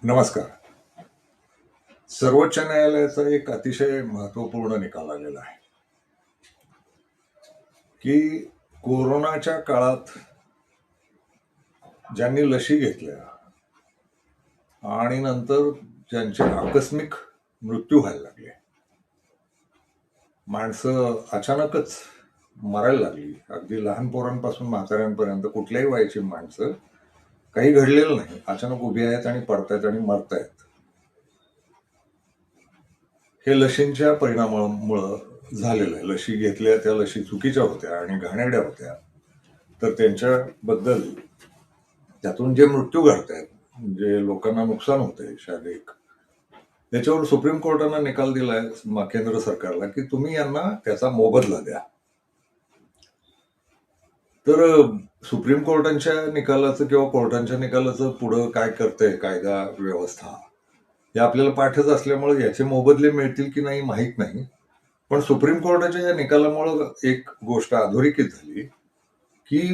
नमस्कार. सर्वोच्च न्यायालयाचा एक अतिशय महत्त्वपूर्ण निकाल आलेला आहे, की कोरोनाच्या काळात ज्यांनी लशी घेतल्या आणि नंतर ज्यांचे आकस्मिक मृत्यू व्हायला लागले, माणसं अचानकच मरायला लागली, अगदी लहान पोरांपासून म्हाताऱ्यांपर्यंत कुठल्याही वयाची माणसं, काही घडलेलं नाही, अचानक उभी आहेत आणि पडतायत आणि मरतायत. हे लशींच्या परिणामामुळं झालेलं आहे. लशी घेतल्या त्या लशी चुकीच्या होत्या आणि घाणेरड्या होत्या, तर त्यांच्याबद्दल त्यातून जे मृत्यू घडतायत, जे लोकांना नुकसान होतंय शारीरिक, त्याच्यावर सुप्रीम कोर्टानं निकाल दिलाय केंद्र सरकारला, की तुम्ही यांना त्याचा मोबदला द्या. तर सुप्रीम कोर्टांच्या निकालाचं किंवा कोर्टांच्या निकालाचं पुढं काय करतंय कायदा व्यवस्था, हे आपल्याला पाठच असल्यामुळे याचे मोबदले मिळतील की नाही माहीत नाही. पण सुप्रीम कोर्टाच्या या निकालामुळं एक गोष्ट अधोरेखित झाली, की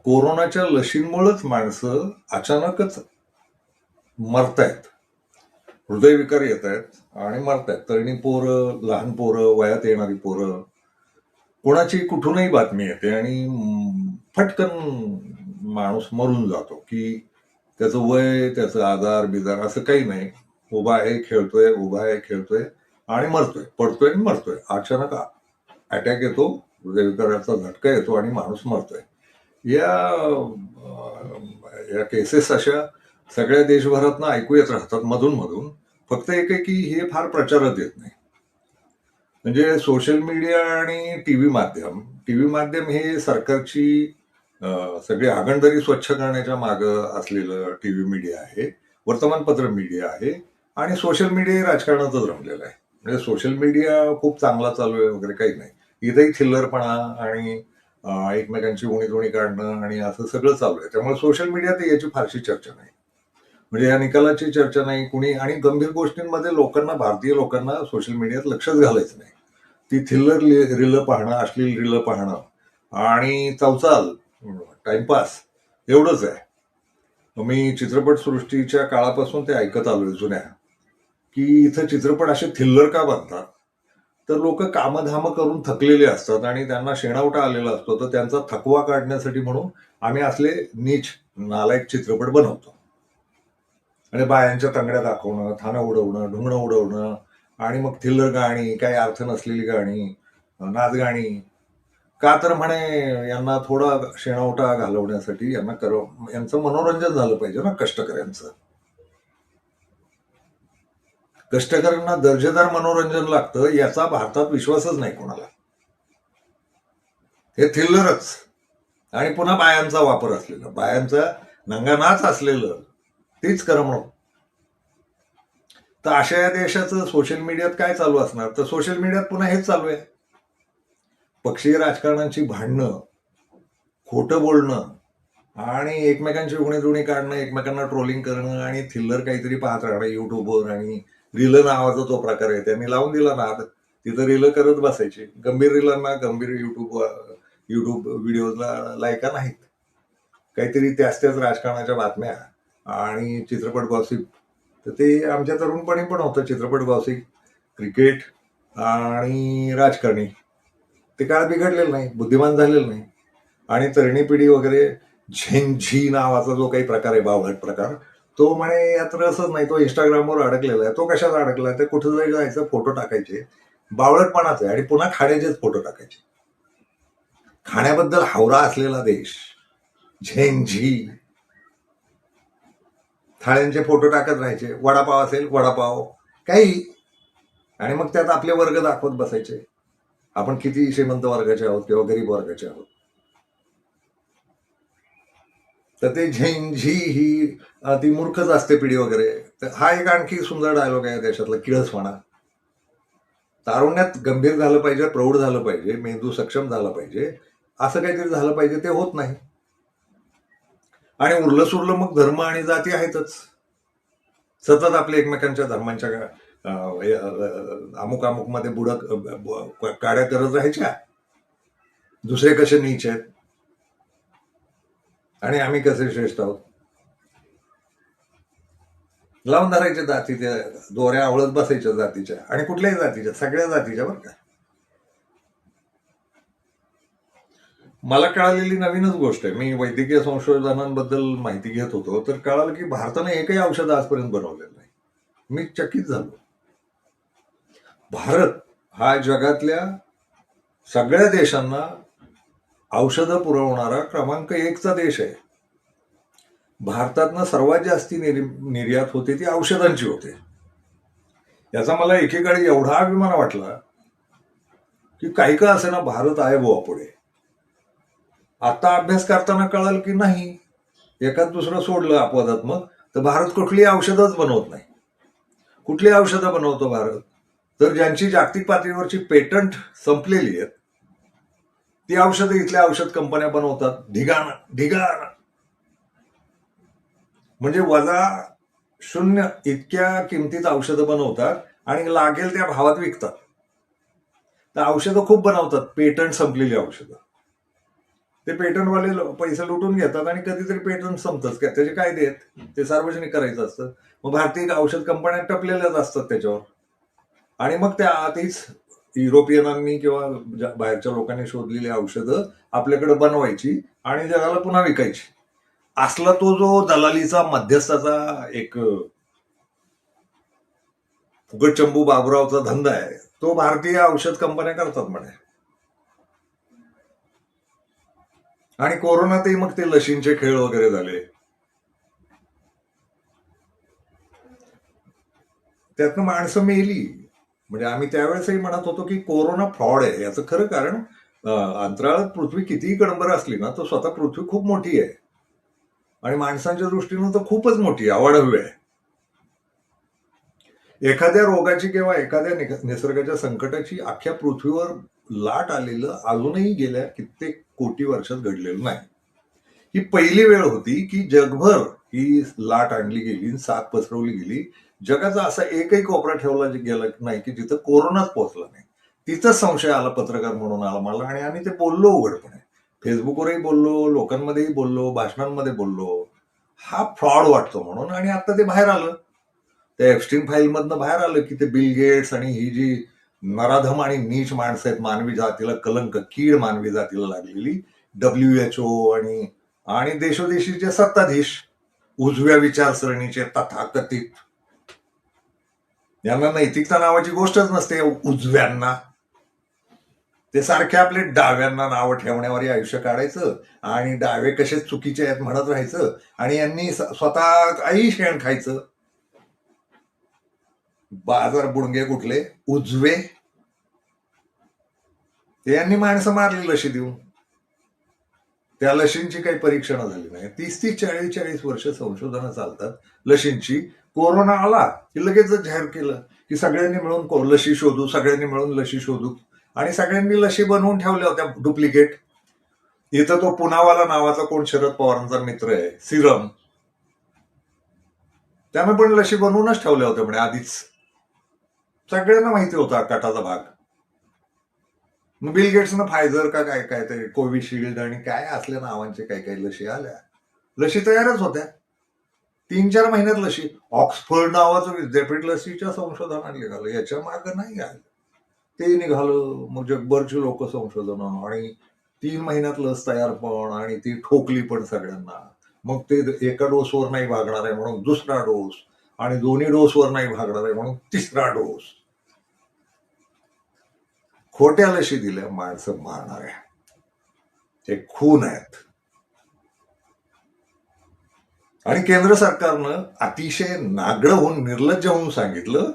कोरोनाच्या लशींमुळेच माणसं अचानकच मरतायत, हृदयविकार येत आहेत आणि मरतायत. तरुणी पोरं, लहान पोरं, वयात येणारी पोरं, कोणाची कुठूनही बातमी येते आणि फटकन माणूस मरून जातो, की त्याचं वय, त्याचं आजार बिजार असं काही नाही. उभा आहे, खेळतोय, उभा आहे, खेळतोय आणि मरतोय, पडतोय आणि मरतोय. अचानक अटॅक येतो, हृदयविकाराचा झटका येतो आणि माणूस मरतोय. या केसेस अशा सगळ्या देशभरातनं ऐकू येत राहतात मधून मधून. फक्त एक आहे की हे फार प्रचारात येत नाही. म्हणजे सोशल मीडिया आणि टीव्ही माध्यम हे सरकारची सगळी हागणदारी स्वच्छ करण्याच्या मागं असलेलं टीव्ही मीडिया आहे, वर्तमानपत्र मीडिया आहे आणि सोशल मीडिया राजकारणातच रमलेलं आहे. म्हणजे सोशल मीडिया खूप चांगला चालू आहे वगैरे काही नाही. इथेही थिल्लरपणा आणि एकमेकांची उणी काढणं आणि असं सगळं चालू आहे. त्यामुळे सोशल मीडियात याची फारशी चर्चा नाही. म्हणजे या निकालाची चर्चा नाही कुणी, आणि गंभीर गोष्टींमध्ये लोकांना, भारतीय लोकांना सोशल मीडियात लक्षच घालायचं नाही. ती थिल्लर रीलं पाहणं, अश्लील रीलं पाहणं आणि चवचाल, टाइमपास एवढंच आहे. मी चित्रपटसृष्टीच्या काळापासून ते ऐकत आलोय जुन्या, की इथं चित्रपट असे थिल्लर का बनतात, तर लोक कामधाम करून थकलेले असतात आणि त्यांना शेणावटा आलेला असतो, तर त्यांचा थकवा काढण्यासाठी म्हणून आम्ही असले नीच नालायक चित्रपट बनवतो. आणि बायांच्या तंगड्या दाखवणं, थानं उडवणं, ढुंगणं उडवणं आणि मग थिल्लर गाणी, काही अर्थ नसलेली गाणी, नाचगाणी. का तर म्हणे यांना थोडा शेणावटा घालवण्यासाठी यांचं मनोरंजन झालं पाहिजे ना कष्टकऱ्यांचं. कष्टकऱ्यांना दर्जेदार मनोरंजन लागतं याचा भारतात विश्वासच नाही कोणाला. हे थिल्लरच आणि पुन्हा बायांचा वापर असलेलं, बायांचा नंगानाच असलेलं, तीच करमणूक. तर अशा या देशाचं सोशल मीडियात काय चालू असणार, तर सोशल मीडियात पुन्हा हेच चालू आहे. पक्षीय राजकारणाची भांडणं, खोटं बोलणं आणि एकमेकांची उणी काढणं, एकमेकांना ट्रोलिंग करणं आणि थिल्लर काहीतरी पाहत राहणं युट्यूबवर. आणि रील नावाचा तो प्रकार आहे, त्यांनी लावून दिला ना, तिथं रील करत बसायची. गंभीर रीलांना, गंभीर युट्यूब व्हिडिओला लायका नाहीत. काहीतरी त्याच राजकारणाच्या बातम्या आणि चित्रपट गॉसिप. तर ते आमच्या तरुणपणी पण होतं चित्रपट गॉसिप, क्रिकेट आणि राजकारणी. ते काळ बिघडलेलं नाही, बुद्धिमान झालेलं नाही. आणि तरुणी पिढी वगैरे झेंझी नावाचा जो काही प्रकार आहे, बावळट प्रकार, तो म्हणे यात रसच नाही, तो इंस्टाग्रामवर अडकलेला आहे. तो कशात अडकला, ते कुठं जरी जायचं, फोटो टाकायचे, बावळटपणाच आहे. आणि पुन्हा खाण्याचेच फोटो टाकायचे. खाण्याबद्दल हावरा असलेला देश झेंझी, थाळ्यांचे फोटो टाकत राहायचे. वडापाव असेल वडापाव, काही, आणि मग त्यात आपले वर्ग दाखवत बसायचे, आपण किती श्रीमंत वर्गाचे आहोत किंवा गरीब वर्गाचे आहोत. तर ते झेंझी ही ती मूर्खच असते पिढी वगैरे. तर हा एक आणखी सुंदर डायलॉग आहे त्याच्यातला, किळसवाणा. तारुण्यात गंभीर झालं पाहिजे, प्रौढ झालं पाहिजे, मेंदू सक्षम झाला पाहिजे, असं काहीतरी झालं पाहिजे, ते होत नाही. आणि उरलं सुरलं मग धर्म आणि जाती आहेतच. सतत आपल्या एकमेकांच्या धर्मांच्या अमुक अमुक मध्ये बुडत काड्या करत राहायच्या. दुसरे कसे नीच आहेत आणि आम्ही कसे श्रेष्ठ आहोत. लावून धरायच्या जाती, त्या दोऱ्या आवळत बसायच्या जातीच्या, आणि कुठल्याही जातीच्या, सगळ्या जातीच्या बरं का. मला कळालेली नवीनच गोष्ट आहे. मी वैद्यकीय संशोधनांबद्दल माहिती घेत होतो, तर कळालं की भारताने एकही औषध आजपर्यंत बनवलेलं नाही. मी चकित झालो. भारत हा जगातल्या सगळ्या देशांना औषधं पुरवणारा क्रमांक 1चा देश आहे. भारतातनं सर्वात जास्ती निर्यात होते ती औषधांची होते. याचा मला एकेकाळी एवढा अभिमान वाटला की काही का असेना भारत आहे बुवा पुढे. आता अभ्यास करताना कळाल की नाही, एखाद दुसरं सोडलं अपवादात्मक, तर भारत कुठली औषधच बनवत नाही. कुठली औषधं बनवतो भारत? तर ज्यांची जागतिक पातळीवरची पेटंट संपलेली आहेत ती औषधं इथल्या औषध कंपन्या बनवतात. ढिगाण म्हणजे वजा शून्य इतक्या किमतीत औषधं बनवतात आणि लागेल त्या भावात विकतात. तर औषधं खूप बनवतात, पेटंट संपलेली औषधं. ते पेटंटवाले पैसे लुटून घेतात आणि कधीतरी पेटंट संपतच, काय त्याचे कायदे आहेत, ते सार्वजनिक करायचं असतं. मग भारतीय औषध कंपन्या टपलेल्याच असतात त्याच्यावर. आणि मग त्या आधीच युरोपियनांनी किंवा बाहेरच्या लोकांनी शोधलेली औषधं आपल्याकडे बनवायची आणि जगाला पुन्हा विकायची. असला तो जो दलालीचा मध्यस्थाचा एक फुगटचंबू बाबुरावचा धंदा आहे, तो भारतीय औषध कंपन्या करतात म्हणे. आणि कोरोनातही मग ते लशींचे खेळ वगैरे झाले. त्यातनं माणसं मेली. म्हणजे आम्ही त्यावेळेसही म्हणत होतो की कोरोना फ्रॉड आहे. याचं खरं कारण अंतराळात पृथ्वी कितीही कडंबर असली ना, तर स्वतः पृथ्वी खूप मोठी आहे आणि माणसांच्या दृष्टीनं तर खूपच मोठी आहे, अवाढव्य आहे. एखाद्या रोगाची किंवा एखाद्या निसर्गाच्या संकटाची अख्ख्या पृथ्वीवर लाट आलेलं अजूनही गेल्या कित्येक कोटी वर्षात घडलेलं नाही. ही पहिली वेळ होती की जगभर ही लाट आणली गेली, साथ पसरवली गेली. जगाचा असा एकही कोपरा ठेवला गेला नाही की जिथं कोरोनाच पोहोचला नाही. तिथंच संशय आला, पत्रकार म्हणून आला मला, आणि आम्ही ते बोललो उघडपणे. फेसबुकवरही बोललो, लोकांमध्येही बोललो, भाषणांमध्ये बोललो, हा फ्रॉड वाटतो म्हणून. आणि आता ते बाहेर आलं, त्या एप्स्टीन फाईलमधनं बाहेर आलं की ते बिल गेट्स आणि ही जी नराधम आणि नीच माणसं आहेत, मानवी जातीला कलंक, कीड मानवी जातीला लागलेली, WHO आणि देशोदेशीचे सत्ताधीश, उजव्या विचारसरणीचे तथाकथित, यांना नैतिकता नावाची गोष्टच नसते उजव्यांना. ते सारखे आपले डाव्यांना नावं ठेवण्यावर आयुष्य काढायचं आणि डावे कसे चुकीचे आहेत म्हणत राहायचं, आणि यांनी स्वतः काही शेण खायचं. बाजार बुडगे कुठले उजवे, ते यांनी माणसं मारली लशी देऊन. त्या लशींची काही परीक्षणं झाली नाही. 30-40 वर्ष संशोधनं चालतात लशींची. कोरोना आला की लगेचच जाहीर केलं की सगळ्यांनी मिळून लशी शोधू, सगळ्यांनी मिळून लशी शोधू, आणि सगळ्यांनी लशी बनवून ठेवल्या होत्या डुप्लिकेट. इथं तो पुनावाला नावाचा कोण शरद पवारांचा मित्र आहे, सिरम, त्यानं पण लशी बनवूनच ठेवल्या होत्या म्हणे आधीच. सगळ्यांना माहिती होता कटाचा भाग. मग बिल गेट्सनं फायझर का काय काय ते कोविशिल्ड आणि काय असल्या नावांचे काही काही लशी आल्या. लशी तयारच होत्या 3-4 महिन्यात. लशी ऑक्सफर्ड नावाचं विद्यापीठ लसीच्या संशोधनात निघालं, याच्या मागं नाही आलं, ते निघालं. मग जगभरची लोक संशोधन, आणि 3 महिन्यात लस तयार पण, आणि ती ठोकली पण सगळ्यांना. मग ते एका डोसवर नाही भागणार आहे म्हणून दुसरा डोस, आणि दोन्ही डोसवर नाही भागणार आहे म्हणून तिसरा डोस. खोट्या लशी दिल्या माणसं मारणाऱ्या, ते खून आहेत. आणि केंद्र सरकारनं अतिशय नागडं होऊन, निर्लज्ज होऊन सांगितलं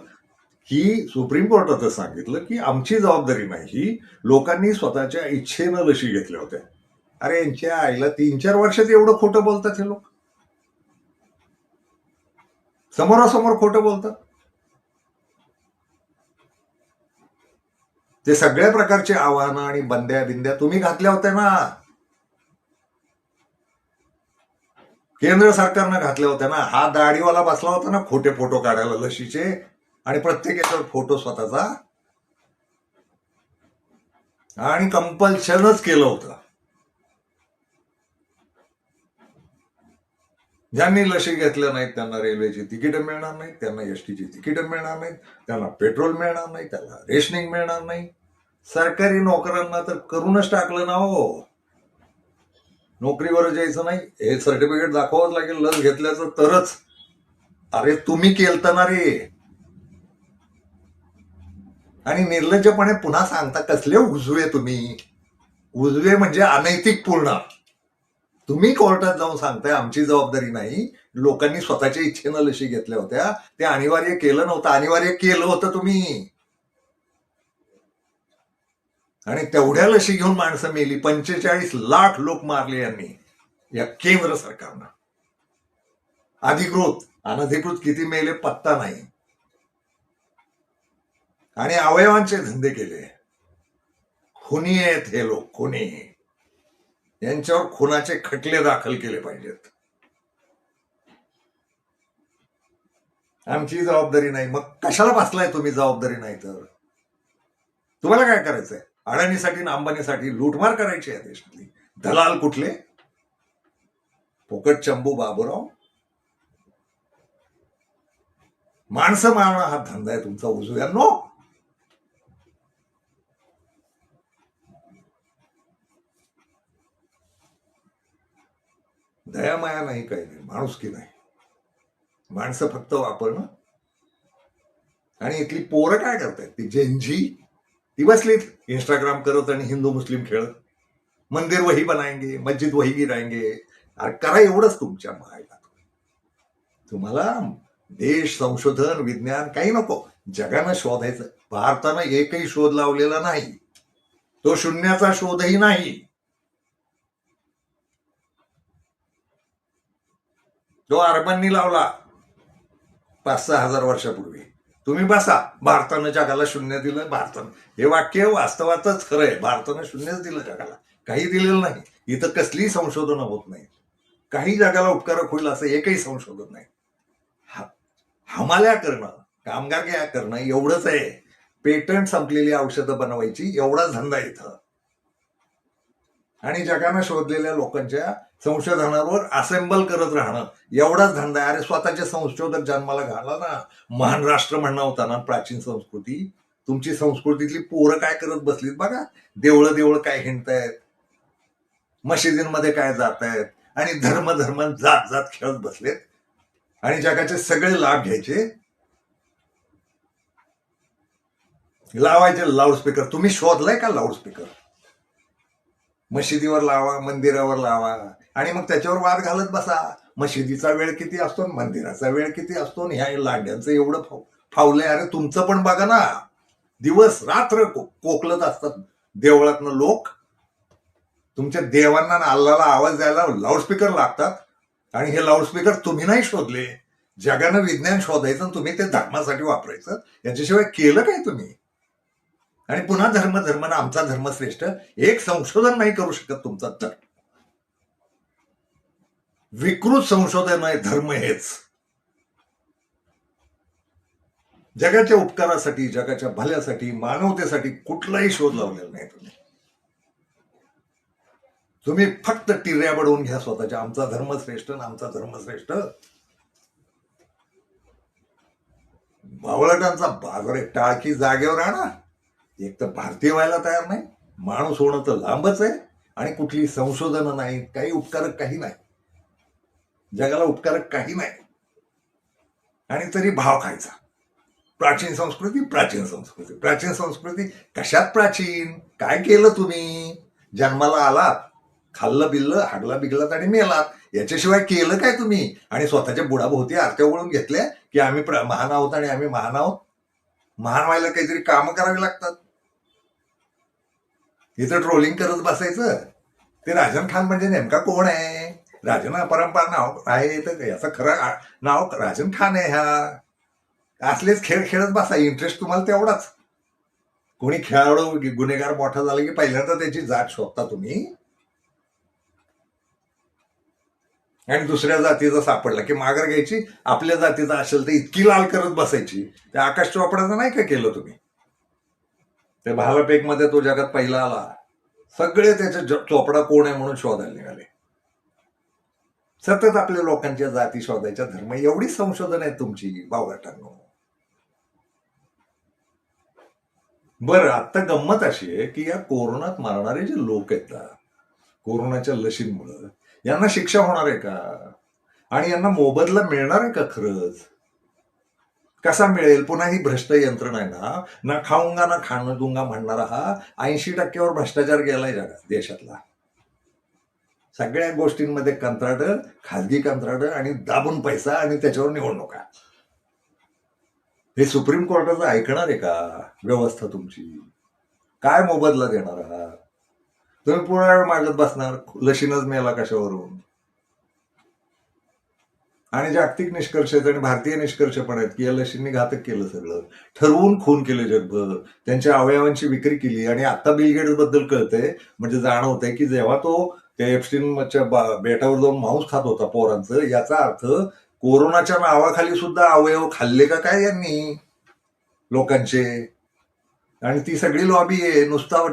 की, सुप्रीम कोर्टातच सांगितलं की आमची जबाबदारी नाही, लोकांनी स्वतःच्या इच्छेनं लशी घेतल्या होत्या. अरे यांच्या आईला 3-4 वर्षात एवढं खोटं बोलतात हे लोक, समोरासमोर खोटं बोलतात. ते सगळ्या प्रकारचे आव्हानं आणि बंद्या बिंद्या तुम्ही घातल्या होत्या ना, केंद्र सरकारनं घातल्या होत्या ना. हा दाढीवाला बसला होता ना खोटे फोटो काढायला लशीचे, आणि प्रत्येक याच्यावर फोटो स्वतःचा, आणि कंपल्शनच केलं होतं. ज्यांनी लशी घेतल्या नाहीत त्यांना रेल्वेची तिकीटं मिळणार नाहीत, त्यांना एसटीची तिकीटं मिळणार नाहीत, त्यांना पेट्रोल मिळणार नाही, त्यांना रेशनिंग मिळणार नाही. सरकारी नोकरांना तर करूनच टाकलं ना हो. नोकरीवर जायचं नाही, हे सर्टिफिकेट दाखवावंच लागेल लस घेतल्याचं तरच. अरे तुम्ही केलत ना रे. आणि निर्लज्जपणे पुन्हा सांगता कसले उजवे तुम्ही. उजवे म्हणजे अनैतिक पूर्ण. तुम्ही कोर्टात जाऊन सांगताय आमची जबाबदारी नाही. लोकांनी स्वतःच्या इच्छेनं लशी घेतल्या होत्या, ते अनिवार्य केलं नव्हतं. अनिवार्य केलं होतं तुम्ही. आणि तेवढ्या लशी घेऊन माणसं मेली. 45 लाख लोक मारले यांनी या केंद्र सरकारनं. अधिकृत अनधिकृत किती मेले पत्ता नाही. आणि अवयवांचे धंदे केले. खुनी आहेत हे लोक, खुनी. यांच्यावर खुनाचे खटले दाखल केले पाहिजेत. आमची जबाबदारी नाही. मग कशाला बसलाय तुम्ही जबाबदारी नाही तर? तुम्हाला काय करायचंय? अडाणीसाठी आणि अंबानीसाठी लूटमार करायची आहे देशातली. दलाल कुठले? फुकट चंबू बाबूराव. माणसं मारणं हा धंदा आहे तुमचा उजव्यांनो. दयामाया नाही, काही नाही, माणुसकी नाही. माणसं फक्त वापरणं. आणि इथली पोरं काय करतायत? ती जेनजी ती बसलीत इंस्टाग्राम करत आणि हिंदू मुस्लिम खेळत. मंदिर वही बनाएंगे, मस्जिद वही गिराएंगे. अरे करा एवढंच तुमच्या मायला. तुम्हाला देश, संशोधन, विज्ञान काही नको. जगानं शोधायचं. भारतानं एकही शोध लावलेला नाही. तो शून्याचा शोधही नाही. तो अरबांनी लावला 5-6 हजार वर्षापूर्वी. तुम्ही बसा, भारतानं जगाला शून्य दिलं. भारतानं, हे वाक्य वास्तवातच खरं आहे. भारतानं शून्यच दिलं जगाला, काही दिलेलं नाही. इथं कसलीही संशोधन होत नाही. काही जगाला उपकारक होईल असं एकही संशोधन नाही. हमाल्या करणं, कामगार करणं एवढंच आहे. पेटंट संपलेली औषधं बनवायची एवढाच धंदा इथं. आणि जगानं शोधलेल्या लोकांच्या संशोधनावर असेंबल करत राहणं एवढाच धंदा आहे. अरे स्वतःचे संशोधक जन्माला घाला ना. महान राष्ट्र म्हणणं होता ना प्राचीन संस्कृती. तुमची संस्कृतीतली पोरं काय करत बसलीत बघा. देवळं काय हिंडतायत, मशिदींमध्ये काय जात आहेत, आणि धर्म जात खेळत बसलेत. आणि जगाचे सगळे लाभ घ्यायचे. लावायचे लाऊडस्पीकर. तुम्ही शोधलाय का लाऊडस्पीकर? मशिदीवर लावा, मंदिरावर लावा, आणि मग त्याच्यावर वाद घालत बसा. मशिदीचा वेळ किती असतो, मंदिराचा वेळ किती असतो, ह्या लांड्यांचं एवढं फावलंय. अरे तुमचं पण बघा ना. दिवस रात्र कोकलत असतात देवळातनं लोक. तुमच्या देवांना अल्लाला आवाज द्यायला लाऊडस्पीकर लागतात. आणि हे लाऊडस्पीकर तुम्ही नाही शोधले. जगानं विज्ञान शोधायचं, तुम्ही ते धर्मासाठी वापरायचं. याच्याशिवाय केलं काय तुम्ही? आणि पुन्हा धर्म ना आमचा धर्म श्रेष्ठ. एक संशोधन नाही करू शकत तुमचा तर. विकृत संशोधन आहे धर्म हेच. जगाच्या उपकारासाठी, जगाच्या भल्यासाठी, मानवतेसाठी कुठलाही शोध लावलेला नाही तुम्ही. तुम्ही फक्त टिर्या बडवून घ्या स्वतःच्या. आमचा धर्म श्रेष्ठ ना आमचा धर्म श्रेष्ठ. बावळटांचा बाजार आहे. टाळकी जागेवर आणा. एक तर भारतीय व्हायला तयार नाही, माणूस होणं तर लांबच आहे. आणि कुठली संशोधनं नाही, काही उपकारक काही नाही. जगाला उपकारक काही नाही. आणि तरी भाव खायचा. प्राचीन संस्कृती, प्राचीन संस्कृती, प्राचीन संस्कृती. कशात प्राचीन? काय केलं तुम्ही? जन्माला आलात, खाल्लं बिल्लं, हागला बिगलात आणि मेलात. याच्याशिवाय केलं काय तुम्ही? आणि स्वतःच्या बुडाभोवती आरत्या ओळून घेतल्या की आम्ही महान आहोत आणि आम्ही महान आहोत. महान व्हायला काहीतरी कामं करावी लागतात. इथं ट्रोलिंग करत बसायचं. ते राजन खान म्हणजे नेमका कोण आहे? राजन अपरंपार नाव आहे तर याचं खरं नाव राजन खान आहे. हा असलेच खेळ खेळत बसा. इंटरेस्ट तुम्हाला तेवढाच. कोणी खेळाडू गुन्हेगार मोठा झाला की पहिल्यांदा त्याची जात शोधता तुम्ही. आणि दुसऱ्या जातीचा सापडला की माघार घ्यायची. आपल्या जातीचा असेल तर इतकी लाल करत बसायची. त्या आकाश चोपडाचं नाही का केलं तुम्ही? ते भालापेक मध्ये तो जगात पहिला आला. सगळे त्याचे चोपडा कोण आहे म्हणून शोधायला निघाले. सतत आपल्या लोकांच्या जाती शोधायच्या, धर्म, एवढी संशोधन आहे तुमची बावळटांनो. बरं, आता गंमत अशी आहे की या कोरोनात मारणारे जे लोक आहेत ना, कोरोनाच्या लशींमुळं, यांना शिक्षा होणार आहे का? आणि यांना मोबदला मिळणार आहे का खरंच? कसा मिळेल? पुन्हा ही भ्रष्ट यंत्रणा आहे ना, ना खाऊंगा ना खाणं दूंगा म्हणणारा हा 80% भ्रष्टाचार गेलाय जगात, देशातला. सगळ्या गोष्टींमध्ये कंत्राट, खाजगी कंत्राट आणि दाबून पैसा आणि त्याच्यावर निवडणुका. हे सुप्रीम कोर्टाचं ऐकणार आहे का व्यवस्था तुमची? काय मोबदला देणार आहात? तुम्ही पुन्हा वेळ मागत बसणार, लशीनच मेला कशावरून? आणि जागतिक निष्कर्ष आहेत आणि भारतीय निष्कर्ष पण आहेत की या लशींनी घातक केलं सगळं, ठरवून खून केले जगभर, त्यांच्या अवयवांची विक्री केली. आणि आता बिल गेट्स बद्दल कळतंय, म्हणजे जाणवतंय की जेव्हा तो त्या एप्स्टीनच्या बेटावर जाऊन मांस खात होता पोरांचं, याचा अर्थ कोरोनाच्या नावाखाली सुद्धा अवयव खाल्ले का काय यांनी लोकांचे. आणि ती सगळी लॉबी आहे, नुसता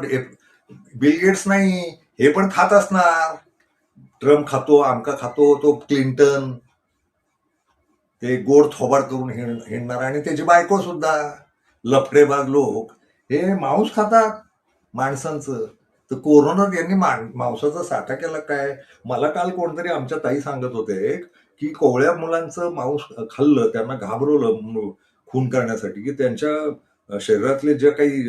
बिल गेट्स नाही, हे पण खात असणार. ट्रम्प खातो, आमका खातो, तो क्लिंटन, ते गोड थोबाड करून हिंडणार, आणि त्याची बायको सुद्धा. लफडेबाज लोक हे मांस खातात माणसांचं. तर कोरोनात यांनी मांसाचा साठा केला काय? मला काल कोणतरी आमच्या ताई सांगत होते की कोवळ्या मुलांचं मांस खाल्लं, त्यांना घाबरवलं खून करण्यासाठी, की त्यांच्या शरीरातले जे काही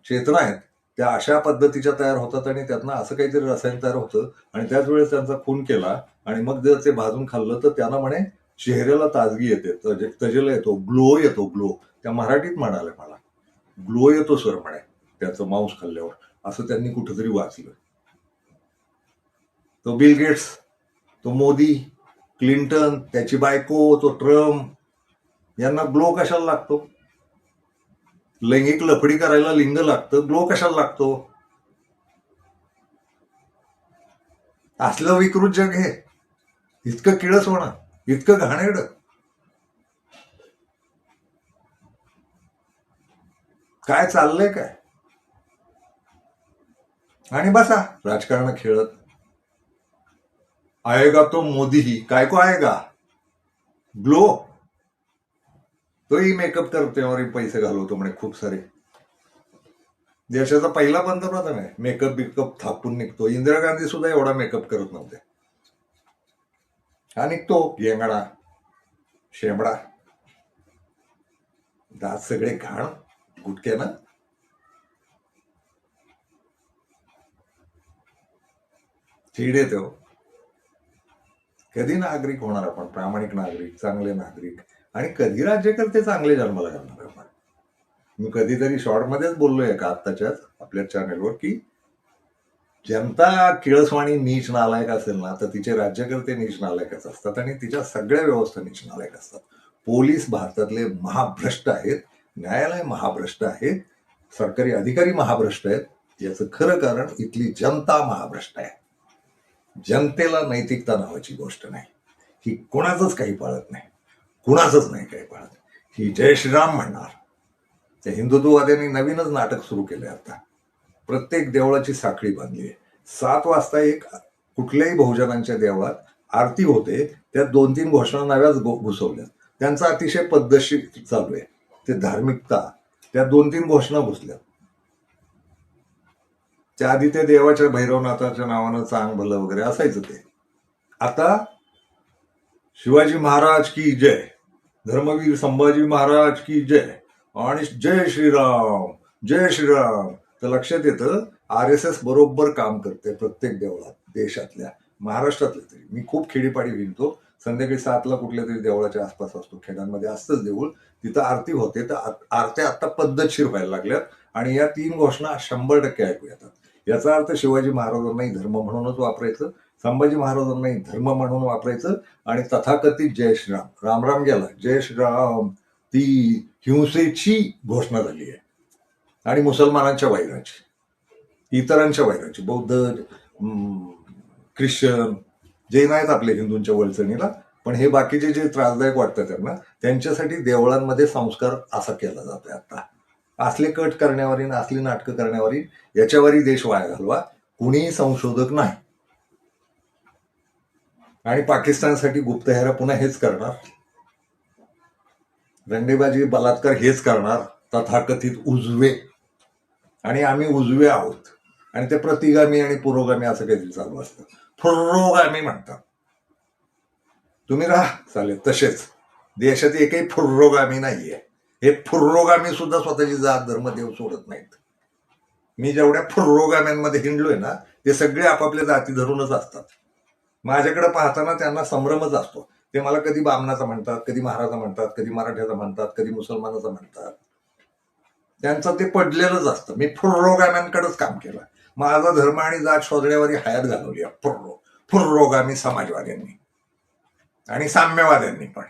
चेतना आहेत त्या अशा पद्धतीच्या तयार होतात आणि त्यातनं असं काहीतरी रसायन तयार होतं, आणि त्याच वेळेस त्यांचा खून केला. आणि मग जर ते भाजून खाल्लं तर त्यांना म्हणे चेहऱ्याला ताजगी येते, तजेला येतो, ग्लो येतो. ग्लो त्या मराठीत म्हणाले मला, ग्लो येतो सर म्हणे त्याचं मांस खाल्ल्यावर, असं त्यांनी कुठंतरी वाचलं. तो बिल गेट्स, तो मोदी, क्लिंटन, त्याची बायको, तो ट्रम्प, यांना ग्लो कशाला लागतो? लैंगिक लफडी करायला लिंग लागतं, ग्लो कशाला लागतो? असलं विकृत जग हे, इतकं किळस होणं, इतकं घाणेरड. काय चाललंय काय? आणि बसा राजकारण खेळत. आएगा तो मोदी ही, काय को आएगा? ग्लो. तोही मेकअप करते पैसे घालवतो म्हणे खूप सारे. देशाचा पहिला पंतप्रधान आहे, मेकअप बिकअप थापून निघतो. इंदिरा गांधी सुद्धा एवढा मेकअप करत नव्हते. हा निघतो येंगडा, शेंबडा, दात सगळे घाण गुटक्यानं. चीड येते हो. कधी नागरिक होणार आपण, प्रामाणिक नागरिक, चांगले नागरिक, आणि कधी राज्यकर्ते चांगले जन्माला घालणार आपण? मी कधीतरी शॉर्टमध्येच बोललोय का आत्ताच्याच आपल्या चॅनलवर की जनता किळसवाणी नीच नालायक असेल ना, तर तिचे राज्यकर्ते नीच नालायकच असतात आणि तिच्या सगळ्या व्यवस्था नीच नालायक असतात. पोलीस भारतातले महाभ्रष्ट आहेत, न्यायालय महाभ्रष्ट आहेत, सरकारी अधिकारी महाभ्रष्ट आहेत. याचं खरं कारण इथली जनता महाभ्रष्ट आहे. जनतेला नैतिकता नावाची गोष्ट नाही. ही कोणाचंच काही पाळत नाही, कुणाचंच नाही काही पाळत. ही जय श्रीराम म्हणणार. त्या हिंदुत्ववाद्यांनी नवीनच नाटक सुरू केलंय आता. प्रत्येक देवळाची साखळी बांधली आहे. 7 वाजता एक कुठल्याही बहुजनांच्या देवळात आरती होते, त्यात 2-3 घोषणा नव्याच घुसवल्यात. त्यांचा अतिशय पद्धतशीर चालू आहे. ते धार्मिकता, त्या 2-3 घोषणा घुसल्यात. त्याआधी ते देवाच्या भैरवनाथाच्या नावानं चांग भलं वगैरे असायचं ते. आता शिवाजी महाराज की जय, धर्मवीर संभाजी महाराज की जय, आणि जय श्रीराम, जय श्रीराम. तर लक्षात येतं RSS बरोबर काम करते प्रत्येक देवळात, देशातल्या, महाराष्ट्रातल्या तरी. मी खूप खेडीपाडी विणतो, संध्याकाळी 7ला कुठल्या तरी देवळाच्या आसपास असतो, खेड्यांमध्ये असतंच देऊळ, तिथं आरती होते. तर आरत्या आता पद्धतशीर व्हायला लागल्यात, आणि या 3 घोषणा 100% ऐकू येतात. याचा अर्थ शिवाजी महाराजांनाही धर्म म्हणूनच वापरायचं, संभाजी महाराजांनाही धर्म म्हणून वापरायचं, आणि तथाकथित जय श्रीराम, रामराम गेला, जय श्रीराम, ती हिंसेची घोषणा झाली आहे. आणि मुसलमानांच्या वैराची, इतरांच्या वैराची, बौद्ध, ख्रिश्चन, जैन आहेत आपले हिंदूंच्या वळचणीला, पण हे बाकीचे जे त्रासदायक वाटतात त्यांना, त्यांच्यासाठी देवळांमध्ये संस्कार असा केला जातोय आता. असले कट करण्यावरील, असली नाटकं करण्यावरील, याच्यावरही देश वाया घालवा. कुणीही संशोधक नाही. आणि पाकिस्तानसाठी गुप्तहेर पुन्हा हेच करणार, रंडेबाजी बलात्कार हेच करणार तथाकथित उजवे. आणि आम्ही उजवे आहोत आणि ते प्रतिगामी आणि पुरोगामी असं काहीतरी चालू असतं. पुरोगामी म्हणतात. तुम्ही राहा चालेल तसेच. देशात एकही पुरोगामी नाहीये. हे पुरोगामी सुद्धा स्वतःची जात धर्म देव सोडत नाहीत. मी जेवढ्या पुरोगाम्यांमध्ये हिंडलोय ना ते सगळे आपापल्या जाती धरूनच असतात. माझ्याकडे पाहताना त्यांना संभ्रमच असतो. ते मला कधी बामणाचा म्हणतात, कधी महाराजा म्हणतात, कधी मराठ्याचा म्हणतात, कधी मुसलमानाचा म्हणतात. त्यांचं ते पडलेलंच असतं. मी पुरोगाम्यांकडेच काम केलं. माझा धर्म आणि जात शोधण्यावर हयात घालवली पुरोगामी समाजवाद्यांनी आणि साम्यवाद्यांनी पण.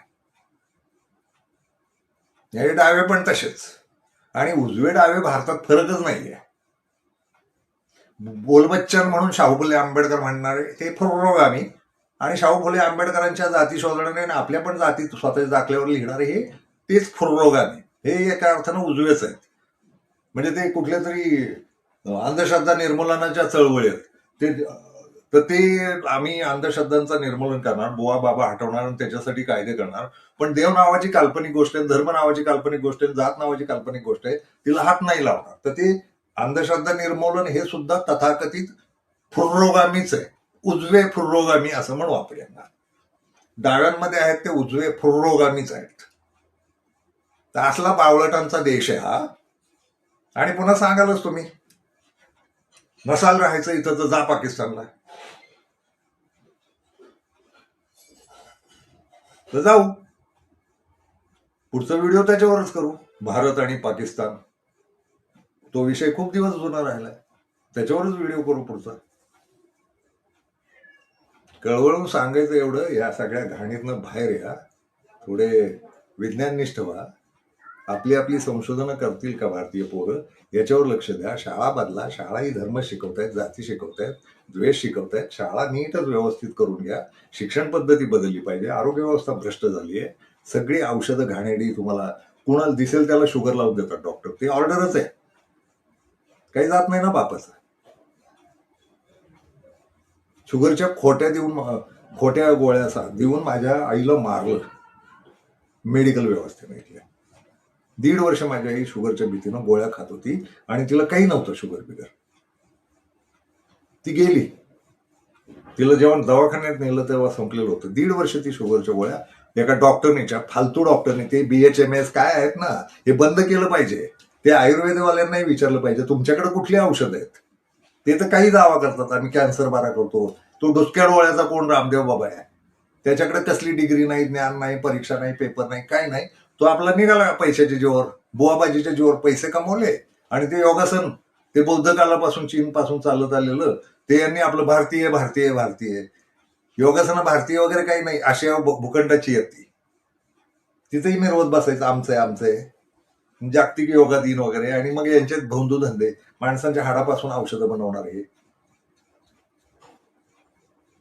हे डावे पण तसेच. आणि उजवे डावे भारतात फरकच नाहीये. बोलबच्चन म्हणून शाहू फुले आंबेडकर म्हणणारे ते पुरोगामी आणि शाहू फुले आंबेडकरांच्या जाती शोधणारे आणि आपल्या पण जाती स्वतःच्या दाखल्यावर लिहिणारे हे तेच पुरोगामी. हे एका अर्थानं उजवेच आहेत. म्हणजे ते कुठल्या तरी अंधश्रद्धा निर्मूलनाच्या चळवळी आहेत तर ते आम्ही अंधश्रद्धांचं निर्मूलन करणार, बुवा बाबा हटवणार आणि त्याच्यासाठी कायदे करणार. पण देव नावाची काल्पनिक गोष्ट आहे, धर्म नावाची काल्पनिक गोष्ट आहे, जात नावाची काल्पनिक गोष्ट आहे, तिला हात नाही लावणार. तर ते अंधश्रद्धा निर्मूलन हे सुद्धा तथाकथित पुरोगामीच आहे. उजवे पुरोगामी असं म्हणू आपण यांना. डाव्यांमध्ये आहेत ते उजवे पुरोगामीच आहेत. तर असला बावळटांचा देश आहे हा. आणि पुन्हा सांगालच तुम्ही नसाल राहायचं इथं तर जा पाकिस्तानला. तर जाऊ. पुढचा व्हिडिओ त्याच्यावरच करू, भारत आणि पाकिस्तान. तो विषय खूप दिवस जुना राहिलाय, त्याच्यावरच व्हिडिओ करू पुढचा. कळवळून सांगायचं एवढं, या सगळ्या घाणीतनं बाहेर या, थोडे विज्ञाननिष्ठ व्हा. आपली आपली संशोधनं करतील का भारतीय पोरं याच्यावर लक्ष द्या. शाळा बदला. शाळा ही धर्म शिकवतायत, जाती शिकवतायत, द्वेष शिकवतायत. शाळा नीटच व्यवस्थित करून घ्या. शिक्षण पद्धती बदलली पाहिजे. आरोग्य व्यवस्था भ्रष्ट झाली आहे. सगळी औषधं घाणेरडी. तुम्हाला कुणाला दिसेल त्याला शुगर लावून देतात डॉक्टर. ते ऑर्डरच आहे, काही जात नाही ना बापाचं. शुगरच्या खोट्या गोळ्या देऊन माझ्या आईला मारलं मेडिकल व्यवस्थेने. 1.5 वर्ष माझी आई शुगरच्या भीतीनं गोळ्या खात होती आणि तिला काही नव्हतं शुगर बिगर. ती गेली. तिला जेव्हा दवाखान्यात नेलं तेव्हा संपलेलं होतं. 1.5 वर्ष ती शुगरच्या गोळ्या एका डॉक्टरने, फालतू डॉक्टरने, ते BHMS काय आहेत ना, हे बंद केलं पाहिजे. ते आयुर्वेदवाल्यांनाही विचारलं पाहिजे तुमच्याकडे कुठली औषध आहेत. ते तर काही दावा करतात आम्ही कॅन्सर बरा करतो. तो डुसक्या डोळ्याचा कोण रामदेव बाबा आहे. त्याच्याकडे कसली डिग्री नाही, ज्ञान नाही, परीक्षा नाही, पेपर नाही, काय नाही. तो आपला निघाला पैशाच्या जीवावर, बुवाबाजीच्या जीवावर पैसे कमवले. आणि ते योगासन, ते बौद्ध कालापासून चीन पासून चालत आलेलं, ते यांनी आपलं भारतीय भारतीय भारतीय योगासना भारतीय वगैरे काही नाही. आशिया भूखंडाची येते, तिथेही मिरवत बसायचं आमचंय आमचंय, जागतिक योगा दिन वगैरे. आणि मग यांच्यात भोंदू धंदे, माणसांच्या हाडापासून औषधं बनवणारे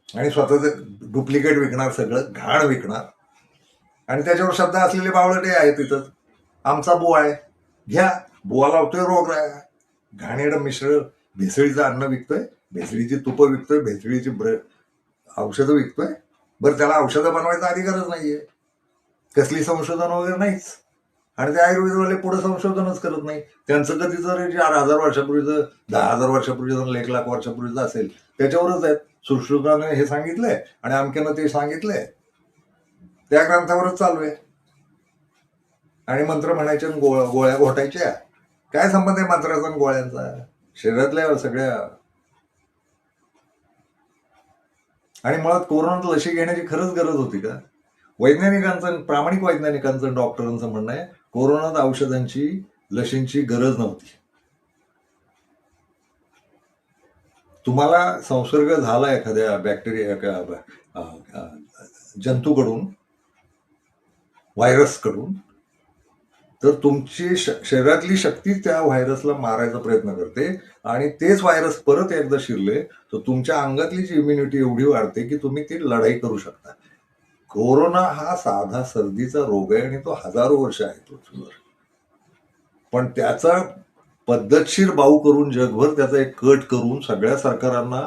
आणि स्वतःच डुप्लिकेट विकणार, सगळं घाण विकणार. आणि त्याच्यावर श्रद्धा असलेले बावळटे आहेत तिथं. आमचा बुवा आहे, घ्या. बुवा लावतोय रोग घाणेरडं मिश्र, भेसळीचं अन्न विकतोय, भेसळीची तुपं विकतोय, भेसळीची औषधं विकतोय. बरं, त्याला औषधं बनवायचा अधिकारच नाहीये, कसली संशोधन वगैरे नाहीच. आणि ते आयुर्वेदवाले पुढे संशोधनच करत नाही. त्यांचं कधी जर 4,000 वर्षापूर्वीचं, 10,000 वर्षापूर्वीचं, 1,00,000 वर्षापूर्वीचं असेल त्याच्यावरच आहेत. सुश्रुताने हे सांगितलंय आणि आमक्यानं ते सांगितलंय, त्या ग्रंथावरच चालू आहे. आणि मंत्र म्हणायचे, गोळ्या घोटायच्या. काय संबंध आहे मंत्राचा आणि गोळ्यांचा शरीरातल्या सगळ्या. आणि मुळात कोरोनात लशी घेण्याची खरंच गरज होती का? वैज्ञानिकांचं, प्रामाणिक वैज्ञानिकांचं, डॉक्टरांचं म्हणणं आहे कोरोनात औषधांची, लशींची गरज नव्हती. तुम्हाला संसर्ग झाला एखाद्या बॅक्टेरिया, जंतूकडून, व्हायरसकडून, तर तुमची शरीरातली शक्ती त्या व्हायरसला मारायचा प्रयत्न करते. आणि तेच व्हायरस परत एकदा शिरले तर तुमच्या अंगातली जी इम्युनिटी एवढी वाढते की तुम्ही ती लढाई करू शकता. कोरोना हा साधा सर्दीचा रोग आहे आणि तो हजारो वर्ष आहे पृथ्वीवर. पण त्याचा पद्धतशीर बाऊ करून, जगभर त्याचा एक कट करून, सगळ्या सरकारांना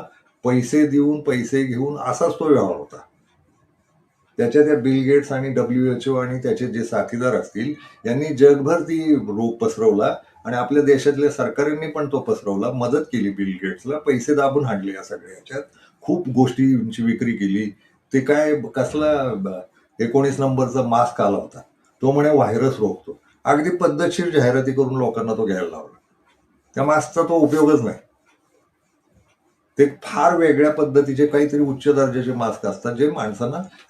पैसे देऊन, पैसे घेऊन असाच तो व्यवहार होता. त्या बिल गेट्स आणि WHO आणि त्याचे जे साथीदार असतील यांनी जगभर ती रोग पसरवला आणि आपल्या देशातल्या सरकारांनी पण तो पसरवला, मदत केली बिल गेट्सला, पैसे दाबून हाणले या सगळ्या ह्याच्यात, खूप गोष्टींची विक्री केली. ते काय कसला 19 नंबरचा मास्क आला होता, तो म्हणे व्हायरस रोखतो. अगदी पद्धतशीर जाहिराती करून लोकांना तो घ्यायला लावला. त्या मास्कचा तो उपयोगच नाही. ते फार वेगळ्या पद्धतीचे काहीतरी उच्च दर्जाचे मास्क असतात जे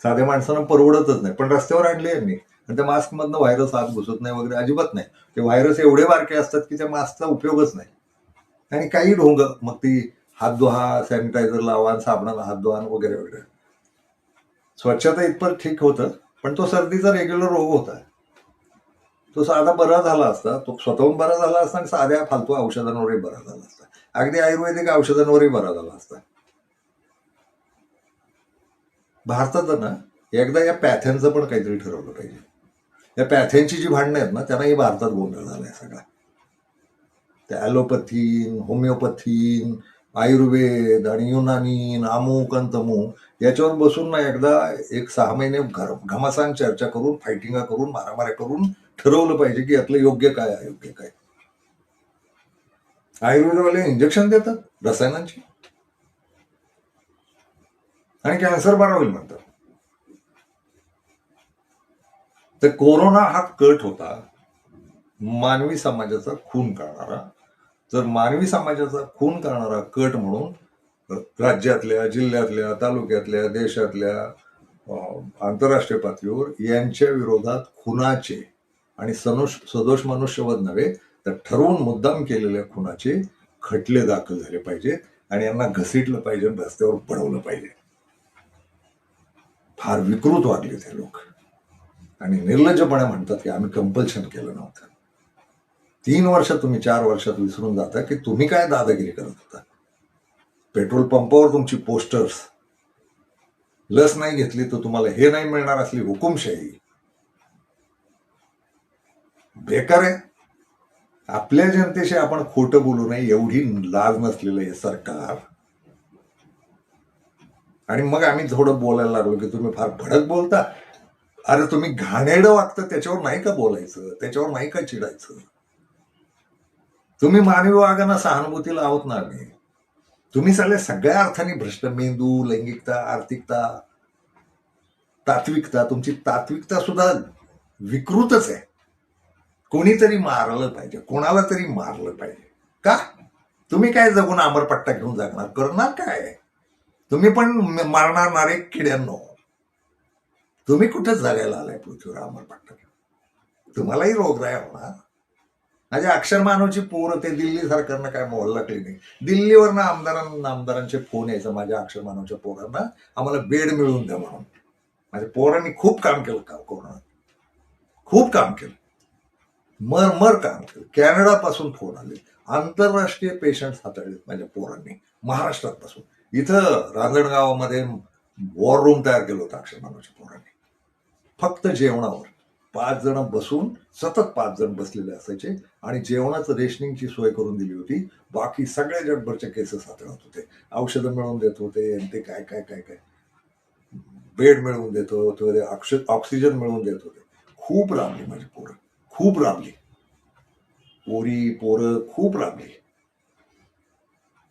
साध्या माणसांना परवडतच नाही, पण रस्त्यावर आणले यांनी. आणि त्या मास्क मधनं व्हायरस आत घुसत नाही वगैरे, अजिबात नाही. ते व्हायरस एवढे बारके असतात की त्या मास्कचा उपयोगच नाही. आणि काही ढोंग, मग ती हात धुवा, सॅनिटायझर लावा, साबणाला हात धुवा वगैरे वगैरे. स्वच्छता इतपत ठीक होतं, पण तो सर्दीचा रेग्युलर रोग होता. तो साधा बरा झाला असता, तो स्वतःहून बरा झाला असता आणि साध्या फालतू औषधांवरही बरा झाला असता, अगदी आयुर्वेदिक औषधांवरही बरा झाला असता. भारतात ना एकदा या पॅथेनचं पण काहीतरी ठरवलं पाहिजे. या पॅथेनची जी भांडणं आहेत ना, त्यांनाही भारतात गोंधळ झालाय सगळा. त्या ॲलोपॅथीन, होमिओपॅथीन, आयुर्वेद आणि युनानी, अमुक आणि तमुक याच्यावर बसून ना एकदा 6 महिने घमासान चर्चा करून, फायटिंगा करून, मारामाऱ्या करून ठरवलं पाहिजे की यातलं योग्य काय, अयोग्य काय. आयुर्वेदवाले इंजेक्शन देतात रसायनांची आणि कॅन्सर बरा होईल म्हणतात. तर कोरोना हा कट होता मानवी समाजाचा खून करणारा. जर मानवी समाजाचा खून करणारा कट म्हणून राज्यातल्या, जिल्ह्यातल्या, तालुक्यातल्या, देशातल्या, आंतरराष्ट्रीय पातळीवर यांच्या विरोधात खुनाचे आणि सदोष मनुष्यवध नव्हे तर ठरवून मुद्दाम केलेल्या खुनाचे खटले दाखल झाले पाहिजेत आणि यांना घसीटलं पाहिजे, रस्त्यावर पडवलं पाहिजे. फार विकृत वागले ते लोक आणि निर्लज्जपणे म्हणतात की आम्ही कंपल्शन केलं नव्हतं. 3 वर्षात तुम्ही 4 वर्षात विसरून जाता की तुम्ही काय दादागिरी करत होता. पेट्रोल पंपावर तुमची पोस्टर्स, लस नाही घेतली तर तुम्हाला हे नाही मिळणार असली हुकुमशाही बेकार आहे. आपल्या जनतेशी आपण खोटं बोलू नये एवढी लाज नसलेलं हे सरकार. आणि मग आम्ही थोडं बोलायला लागलो की तुम्ही फार भडक बोलता. अरे तुम्ही घाणेरडं वागतं त्याच्यावर नाही का बोलायचं, त्याच्यावर नाही का चिडायचं. तुम्ही मानवी वागांना सहानुभूतीला आहोत ना आम्ही. तुम्ही सगळ्या अर्थाने भ्रष्ट, मेंदू, लैंगिकता, आर्थिकता, तात्विकता, तुमची तात्विकता सुद्धा विकृतच आहे. कोणीतरी मारलं पाहिजे, कोणाला तरी मारलं पाहिजे. का तुम्ही काय जगून अमरपट्टा घेऊन जगणार, करणार काय तुम्ही पण मारणार एक किड्यांनो. तुम्ही कुठं जगायला आलाय पृथ्वीवर अमरपट्टा घेऊन. तुम्हालाही रोगराई होणार. माझ्या अक्षर मानवची पोरं, ते दिल्ली सरकारनं काय मोहल्ला क्लिनिक, दिल्लीवरनं आमदारांचे फोन यायचा माझ्या अक्षर मानवच्या पोरांना, आम्हाला बेड मिळवून द्या म्हणून. माझ्या पोरांनी खूप काम केलं का कोरोनात, खूप काम केलं, मर काम केलं. कॅनडापासून फोन आले, आंतरराष्ट्रीय पेशंट्स हाताळलेत माझ्या पोरांनी महाराष्ट्रात पासून. इथं रांजणगावामध्ये वॉर रूम तयार केलं होतं अक्षर मानवच्या पोरांनी. फक्त जेवणावर 5 जण बसून, सतत 5 जण बसलेले असायचे आणि जेवणाचं रेशनिंगची सोय करून दिली होती. बाकी सगळ्या जगभरच्या केसेस हाताळत होते, औषधं मिळवून देत होते, ते काय काय काय काय बेड मिळवून देत होते, ऑक्सिजन मिळवून देत होते. खूप राबली माझी पोरं, खूप राबली. पोरं खूप राबली.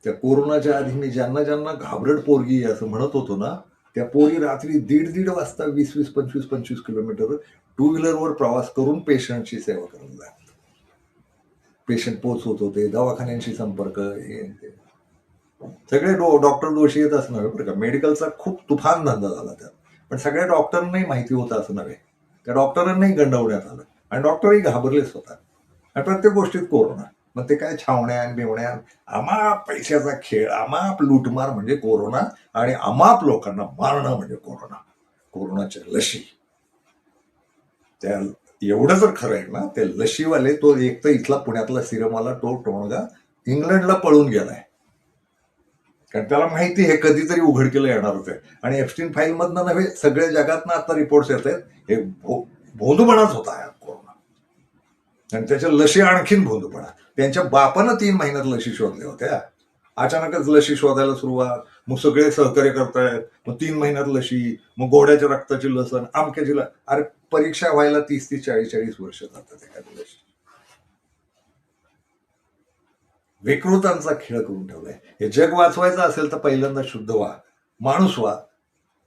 त्या कोरोनाच्या आधी मी ज्यांना ज्यांना घाबरट पोरगी असं म्हणत होतो ना, त्या पोरी रात्री 1:30 वाजता 20-20, 25-25 किलोमीटर 2 व्हीलरवर प्रवास करून पेशंटची सेवा करत जात. पेशंट पोहोचवत होते, दवाखान्यांशी संपर्क, हे ते सगळे डॉक्टर दोषी येत असं नव्हे बरं का. मेडिकलचा खूप तुफान धंदा झाला त्यात, पण सगळ्या डॉक्टरांनाही माहिती होतं असं नव्हे. त्या डॉक्टरांनाही गंडवण्यात आलं आणि डॉक्टरही घाबरलेच होता. आणि प्रत्येक गोष्टीत कोरोना, मग ते काय छावण्यान बिवण्यान, अमाप पैशाचा खेळ, अमाप लूटमार म्हणजे कोरोना आणि अमाप लोकांना मारणं म्हणजे कोरोना. कोरोनाच्या लशी, त्या एवढं जर खरं आहे ना, ते लशीवाले, तो एक तर इथला पुण्यातला सिरमवाला तो टोणगा इंग्लंडला पळून गेलाय, कारण त्याला माहिती हे कधीतरी उघडकीला येणारच आहे. आणि एप्स्टीन फाईल मधनं नव्हे, सगळ्या जगातनं आता रिपोर्ट्स येत आहेत, हे भोंदूपणाच होता कोरोना. आणि त्याच्या लशी आणखीन भोंदूपणा. त्यांच्या बापानं 3 महिन्यात लशी शोधल्या होत्या. अचानकच लशी शोधायला सुरुवात, मग सगळे सहकार्य करतायत, मग 3 महिन्यात लशी, मग घोड्याच्या रक्ताची लसण, आमक्याची अरे परीक्षा व्हायला 30-30, 40-40 वर्ष जातात एखाद्या लशी. विकृतांचा खेळ करून ठेवलाय. हे जग वाचवायचं असेल तर पहिल्यांदा शुद्ध व्हा, माणूस व्हा,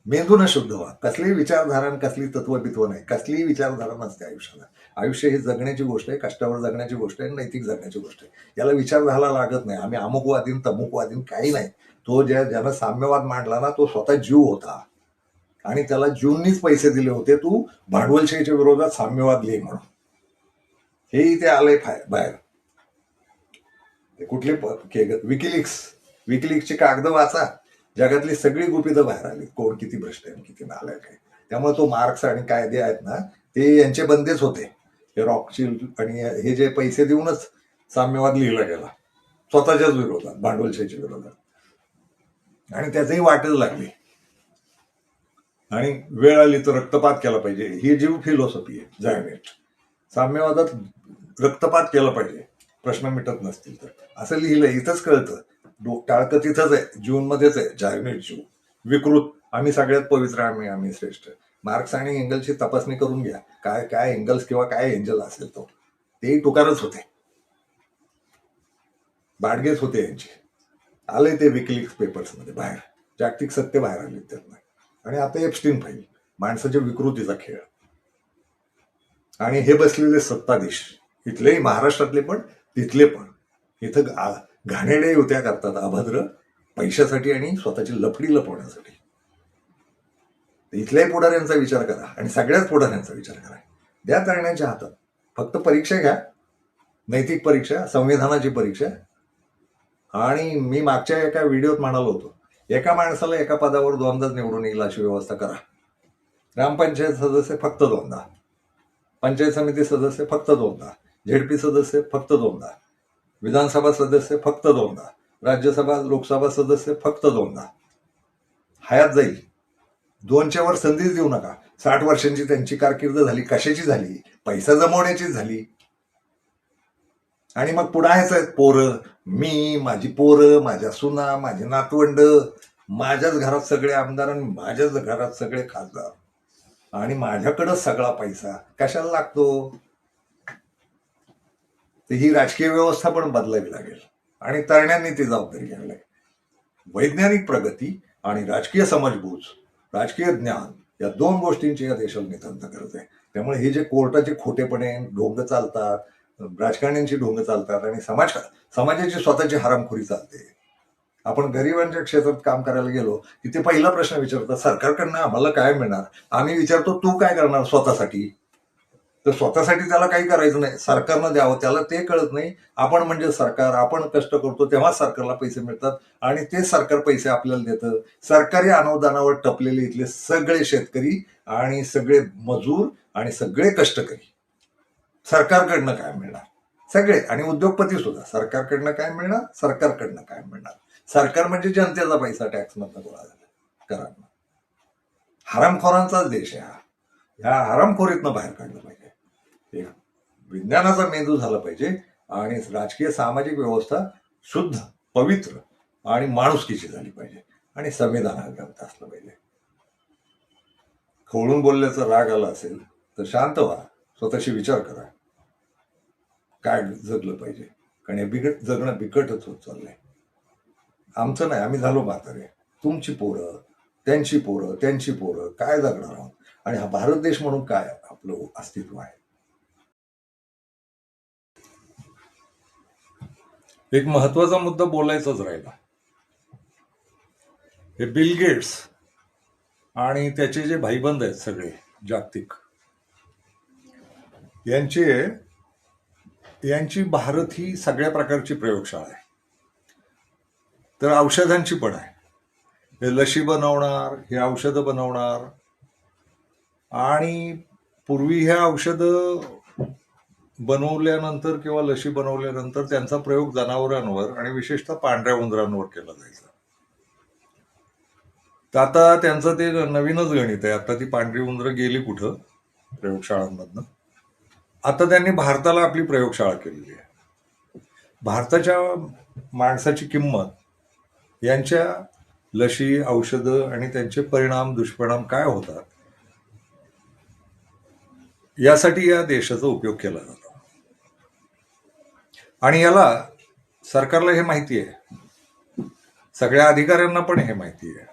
मेंदून शुद्ध व्हा. कसलीही विचारधारा, कसली तत्वबित्व नाही, कसलीही विचारधारा नसते आयुष्याला. आयुष्य ही जगण्याची गोष्ट आहे, कष्टावर जगण्याची गोष्ट आहे, नैतिक जगण्याची गोष्ट आहे. याला विचारधारा लागत नाही. आम्ही अमुकवादीन तमुकवादीन काही नाही. तो ज्यानं साम्यवाद मांडला ना, तो स्वतः जीव होता आणि त्याला ज्यूंनीच पैसे दिले होते, तू भांडवलशाहीच्या विरोधात साम्यवाद लिहि म्हणून. हे इथे आलंय बाहेर. कुठले विकिलिक्सची कागद वाचा, जगातली सगळी गुपितं बाहेर आली, कोण किती भ्रष्ट आहे किती नालायक आहे. त्यामुळे तो मार्क्स आणि कायदे आहेत ना, ते यांचे बंदेच होते. हे रॉकशील्ड आणि हे जे पैसे देऊनच साम्यवाद लिहिला गेला स्वतःच्याच विरोधात, भांडवलशाहीच्या विरोधात, आणि त्याचंही वाटच लागली. आणि वेळ आली तर रक्तपात केला पाहिजे, ही जीव फिलॉसॉफी आहे जायनेट. साम्यवादात रक्तपात केला पाहिजे, प्रश्न मिटत नसतील तर, असं लिहिलंय. इथंच कळतं, टाळकं तिथंच आहे, जूनमध्येच आहे. जायनेट जीव विकृत, आम्ही सगळ्यात पवित्र, आम्ही श्रेष्ठ. मार्क्स आणि एंगल्सची तपासणी करून घ्या, काय काय एंगल्स किंवा काय एंजल असेल तो, तेही टुकारच होते, बाडगेच होते यांचे. आले ते विकिलिक्स पेपर्स मध्ये बाहेर, जागतिक सत्य बाहेर आले त्यातनं. आणि आता एप्स्टीन फाईल, माणसाच्या विकृतीचा खेळ. आणि हे बसलेले सत्ताधीश, इथलेही महाराष्ट्रातले पण तिथले पण, इथं घाणेरड्या युत्या करतात अभद्र, पैशासाठी आणि स्वतःची लफडी लपवण्यासाठी. इथल्याही पुढाऱ्यांचा विचार करा आणि सगळ्याच पुढाऱ्यांचा विचार करा. द्या तळण्याच्या हातात, फक्त परीक्षा घ्या, नैतिक परीक्षा, संविधानाची परीक्षा. आणि मी मागच्या एका व्हिडिओत म्हणालो होतो, एका माणसाला एका पदावर दोनदाच निवडून येईल अशी व्यवस्था करा. ग्रामपंचायत सदस्य फक्त 2दा, पंचायत समिती सदस्य फक्त 2दा, झेडपी सदस्य फक्त 2दा, विधानसभा सदस्य फक्त 2दा, राज्यसभा लोकसभा सदस्य फक्त 2दा. हयात जाईल. 2च्या वर संधीच देऊ नका. 60 वर्षांची त्यांची कारकीर्द झाली, कशाची झाली? पैसा जमवण्याचीच झाली. आणि मग पुढे आहेच पोरं, मी, माझी पोरं, माझ्या सुना, माझे नातवंड, माझ्याच घरात सगळे आमदार आणि माझ्याच घरात सगळे खासदार, आणि माझ्याकडं सगळा पैसा कशाला लागतो? तर ही राजकीय व्यवस्था पण बदलावी लागेल आणि तरुणांनी ती जबाबदारी घ्यावी लागेल. वैज्ञानिक प्रगती आणि राजकीय समजबूज, राजकीय ज्ञान, या 2 गोष्टींची या देशाला नितांत गरज आहे. त्यामुळे हे जे कोर्टाचे खोटेपणे ढोंग चालतात, राजकारण्यांची ढोंग चालतात आणि समाजाची स्वतःची हरामखोरी चालते. आपण गरिबांच्या क्षेत्रात काम करायला गेलो की ते पहिला प्रश्न विचारतात, सरकारकडनं आम्हाला काय मिळणार? आम्ही विचारतो, तू काय करणार स्वतःसाठी? तर स्वतःसाठी त्याला काही करायचं नाही, सरकारनं द्यावं, त्याला ते कळत नाही. आपण म्हणजे सरकार, आपण कष्ट करतो तेव्हा सरकारला पैसे मिळतात आणि ते सरकार पैसे आपल्याला देतं. सरकारी अनुदानावर टपलेले इथले सगळे शेतकरी आणि सगळे मजूर आणि सगळे कष्टकरी सरकारकडनं काय मिळणार? सगळे. आणि उद्योगपती सुद्धा सरकारकडनं काय मिळणार? सरकारकडनं काय मिळणार? सरकार म्हणजे जनतेचा पैसा टॅक्समधनं गोळा झाला, करांना. हरामखोरांचाच देश आहे हा. ह्या हरामखोरीतनं बाहेर काढलं पाहिजे. विज्ञानाचा मेंदू झाला पाहिजे आणि राजकीय सामाजिक व्यवस्था शुद्ध, पवित्र आणि माणुसकीची झाली पाहिजे आणि संविधानात असलं पाहिजे. खवळून बोलल्याचा राग आला असेल तर शांत व्हा, स्वतःशी विचार करा, काय जगलं पाहिजे. कारण हे जगणं बिकटच होत चाललंय. आमचं नाही, आम्ही झालो म्हातारे, तुमची पोरं, त्यांची पोरं, त्यांची पोरं, काय जगणार आहोत? आणि हा भारत देश म्हणून काय आपलं अस्तित्व आहे? एक महत्वाचा मुद्दा बोलायचाच राहिला. हे बिल गेट्स आणि त्याचे जे भाईबंद आहेत सगळे जागतिक, यांची भारत ही सगळ्या प्रकारची प्रयोगशाळा आहे. तर औषधांची पण आहे. हे लशी बनवणार, हे औषधं बनवणार, आणि पूर्वी हे औषधं बनवल्यानंतर किंवा लशी बनवल्यानंतर त्यांचा प्रयोग जनावरांवर आणि विशेषतः पांढऱ्या उंदरांवर केला जायचा. तर आता त्यांचं ते नवीनच गणित आहे. आता ती पांढरी उंदरं गेली कुठं प्रयोगशाळांमधनं. आता त्यांनी भारताला आपली प्रयोगशाळा केलेली आहे. भारताच्या माणसाची किंमत यांच्या लशी, औषधं आणि त्यांचे परिणाम, दुष्परिणाम काय होतात यासाठी या देशाचा उपयोग केला जातो. आणि याला सरकारला हे माहिती आहे, सगळ्या अधिकाऱ्यांना पण हे माहिती आहे.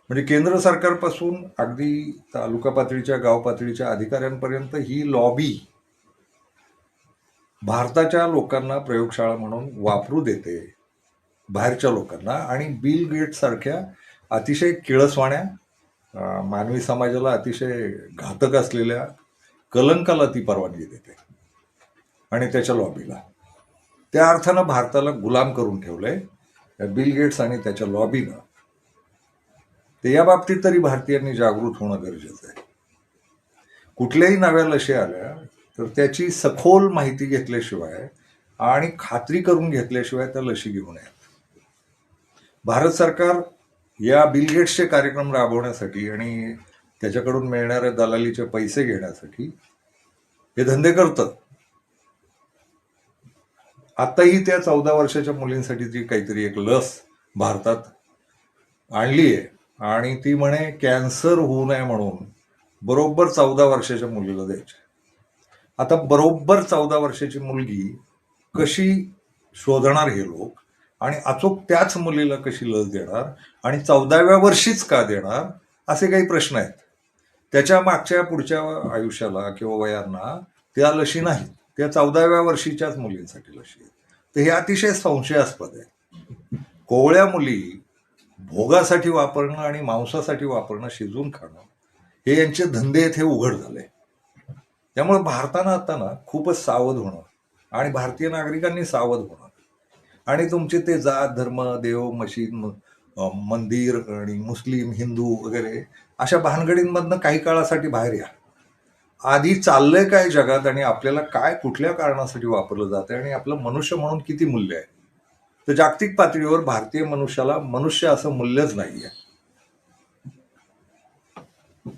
म्हणजे केंद्र सरकारपासून अगदी तालुका पातळीच्या, गाव पातळीच्या अधिकाऱ्यांपर्यंत ही लॉबी भारताच्या लोकांना प्रयोगशाळा म्हणून वापरू देते, बाहेरच्या लोकांना. आणि बिल गेट्स सारख्या अतिशय किळसवाण्या, मानवी समाजाला अतिशय घातक असलेल्या कलंकाला ती परवानगी देते आणि त्याच्या लॉबीला. त्या अर्थानं भारताला गुलाम करून ठेवलंय बिल गेट्स आणि त्याच्या लॉबीनं. ते या बाबतीत तरी भारतीयांनी जागृत होणं गरजेचं आहे. कुठल्याही नव्या लशी आल्या तर त्याची सखोल माहिती घेतल्याशिवाय आणि खात्री करून घेतल्याशिवाय त्या लशी घेऊ नयेत. भारत सरकार या बिल गेट्सचे कार्यक्रम राबवण्यासाठी आणि त्याच्याकडून मिळणाऱ्या दलालीचे पैसे घेण्यासाठी हे धंदे करतं. आताही त्या 14 वर्षाच्या मुलींसाठी जी काहीतरी एक लस भारतात आणली आहे आणि ती म्हणे कॅन्सर होऊ नये म्हणून बरोबर 14 वर्षाच्या मुलीला द्यायची. आता बरोबर 14 वर्षाची मुलगी कशी शोधणार हे लोक आणि अचूक त्याच मुलीला कशी लस देणार आणि 14व्या वर्षीच का देणार, असे काही प्रश्न आहेत. त्याच्या मागच्या पुढच्या आयुष्याला किंवा वयांना त्या लशी नाहीत, त्या 14व्या वर्षीच्याच मुलींसाठी लशी आहेत. तर हे अतिशय संशयास्पद आहे. कोवळ्या मुली भोगासाठी वापरणं आणि मांसासाठी वापरणं, शिजून खाणं, हे यांचे धंदे येथे उघड झाले. त्यामुळे भारतानं आता ना खूपच सावध होणं आणि भारतीय नागरिकांनी सावध होणं आणि तुमचे ते जात, धर्म, देव, मशीद, मंदिर आणि मुस्लिम, हिंदू वगैरे अशा भानगडींमधनं काही काळासाठी बाहेर या. आधी चाललंय काय जगात आणि आपल्याला काय कुठल्या कारणासाठी वापरलं जातंय आणि आपलं मनुष्य म्हणून किती मूल्य आहे. तर जागतिक पातळीवर भारतीय मनुष्याला मनुष्य असं मूल्यच नाहीये.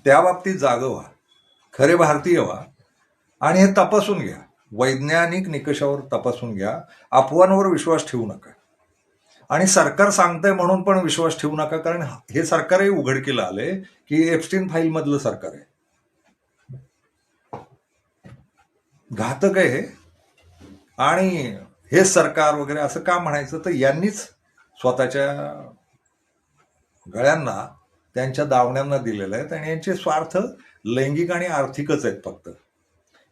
त्या बाबतीत जागं व्हा, खरे भारतीय व्हा आणि हे तपासून घ्या, वैज्ञानिक निकषावर तपासून घ्या. अफवांवर विश्वास ठेवू नका आणि सरकार सांगतंय म्हणून पण विश्वास ठेवू नका, कारण हे सरकारही उघडकीला आले की एप्स्टीन फाईल मधलं सरकार आहे. घातक आहे हे. आणि हे सरकार वगैरे असं का म्हणायचं, तर यांनीच स्वतःच्या गळ्यांना त्यांच्या दावण्यांना दिलेलं आहे आणि यांचे स्वार्थ लैंगिक आणि आर्थिकच आहेत फक्त.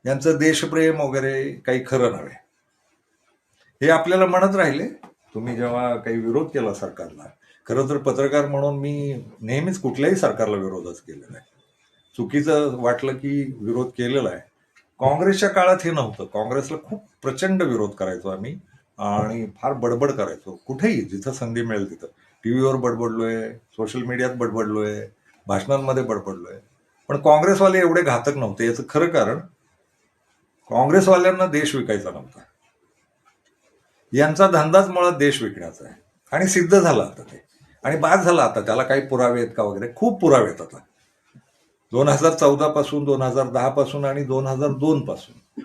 यांचं देशप्रेम वगैरे काही खरं नव्हे. हे आपल्याला म्हणत राहिले. तुम्ही जेव्हा काही विरोध केला सरकारला, खरं तर पत्रकार म्हणून मी नेहमीच कुठल्याही सरकारला विरोधच केलेला आहे. चुकीचं वाटलं की विरोध केलेला आहे. काँग्रेसच्या काळात हे नव्हतं. काँग्रेसला खूप प्रचंड विरोध करायचो आम्ही आणि फार बडबड करायचो, कुठेही जिथं संधी मिळेल तिथं. टीव्हीवर बडबडलोय, सोशल मीडियात बडबडलोय, भाषणांमध्ये बडबडलोय. पण काँग्रेसवाले एवढे घातक नव्हते. याचं खरं कारण काँग्रेसवाल्यांना देश विकायचा नव्हता. यांचा धंदाच मुळात देश विकण्याचा आहे आणि सिद्ध झालं आता ते. आणि बाद झाला आता. त्याला काही पुरावे आहेत का वगैरे, खूप पुरावे आहेत आता. 2014 पासून, 2010 पासून आणि 2002 पासून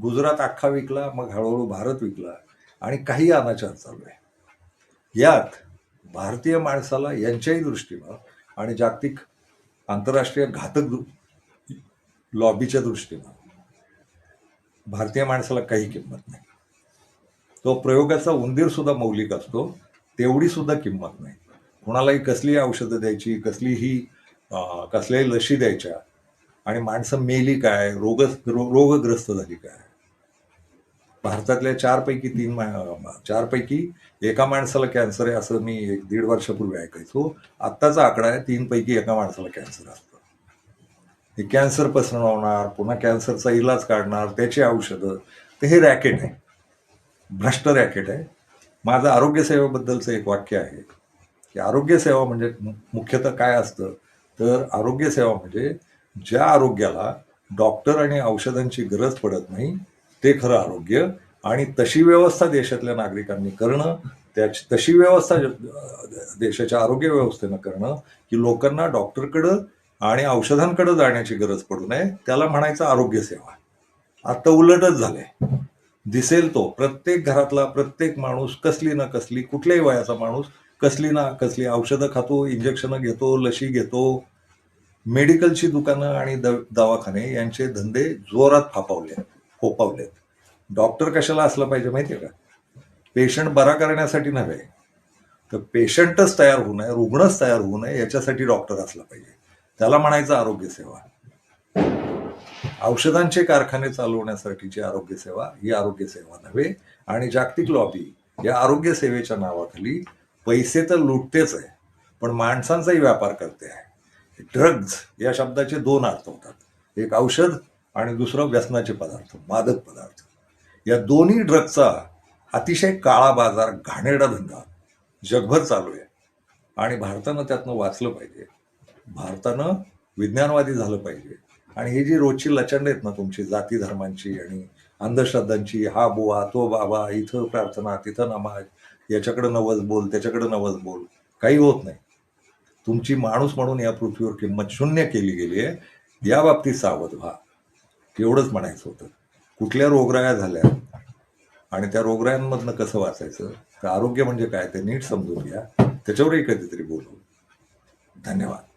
गुजरात अख्खा विकला, मग हळूहळू भारत विकला आणि काही अनाचार चालू आहे. यात भारतीय माणसाला यांच्याही दृष्टीनं आणि जागतिक आंतरराष्ट्रीय घातक लॉबीच्या दृष्टीनं भारतीय माणसाला काही किंमत नाही. तो प्रयोगाचा उंदीर सुद्धा मौलिक असतो, तेवढी सुद्धा किंमत नाही. कुणालाही कसलीही औषधं द्यायची, कसल्याही लशी द्यायच्या आणि माणसं मेली काय, रोगग्रस्त झाली काय. भारतातल्या 4 पैकी एका माणसाला कॅन्सर आहे असं मी 1.5 वर्षापूर्वी ऐकायचो. आत्ताचा आकडा आहे 3 पैकी एका माणसाला कॅन्सर असतं. हे कॅन्सर पसरवणार, पुन्हा कॅन्सरचा इलाज काढणार, त्याची औषधं, तर हे रॅकेट आहे, भ्रष्ट रॅकेट आहे. माझं आरोग्यसेवेबद्दलचं एक वाक्य आहे की आरोग्यसेवा म्हणजे मुख्यतः काय असतं, तर आरोग्यसेवा म्हणजे ज्या आरोग्याला डॉक्टर आणि औषधांची गरज पडत नाही ते खरं आरोग्य. आणि तशी व्यवस्था देशातल्या नागरिकांनी करणं, तशी व्यवस्था देशाच्या आरोग्य व्यवस्थेनं करणं की लोकांना डॉक्टरकडं आणि औषधांकडे जाण्याची गरज पडू नये, त्याला म्हणायचं आरोग्यसेवा. आता उलटच झालंय. दिसेल तो प्रत्येक घरातला प्रत्येक माणूस कसली ना कसली, कुठल्याही वयाचा माणूस कसली ना कसली औषधं खातो, इंजेक्शनं घेतो, लशी घेतो. मेडिकलची दुकानं आणि दवाखाने यांचे धंदे जोरात फोपावलेत. डॉक्टर कशाला असला पाहिजे माहितीये का? पेशंट बरा करण्यासाठी नव्हे, तर पेशंटच तयार होऊ नये, रुग्णच तयार होऊ नये याच्यासाठी डॉक्टर असला पाहिजे. त्याला म्हणायचं आरोग्य सेवा. औषधांचे कारखाने चालवण्यासाठीची आरोग्य सेवा ही आरोग्य सेवा नव्हे. आणि जागतिक लॉबी या आरोग्य सेवेच्या नावाखाली पैसे तर लुटतेच आहे, पण माणसांचाही व्यापार करते आहे. ड्रग्ज या शब्दाचे दोन अर्थ होतात, एक औषध आणि दुसरं व्यसनाचे पदार्थ, मादक पदार्थ. या दोन्ही ड्रगचा अतिशय काळा बाजार, घाणेरडा धंदा जगभर चालू आहे आणि भारतानं त्यातनं वाचलं पाहिजे. भारतानं विज्ञानवादी झालं पाहिजे. आणि ही जी रोजची लचंड आहेत ना तुमची जाती धर्मांची आणि अंधश्रद्धांची, हा बुवा तो बाबा, इथं प्रार्थना तिथं नमाज, याच्याकडे नवस बोल त्याच्याकडे नवस बोल, काही होत नाही. तुमची माणूस म्हणून या पृथ्वीवर किंमत शून्य केली गेली आहे. या बाबतीत सावध व्हा, एवढंच म्हणायचं होतं. कुठल्या रोगराया झाल्या आणि त्या रोगरायांमधनं कसं वाचायचं, तर आरोग्य म्हणजे काय ते नीट समजून घ्या. त्याच्यावरही कधीतरी बोलू. धन्यवाद.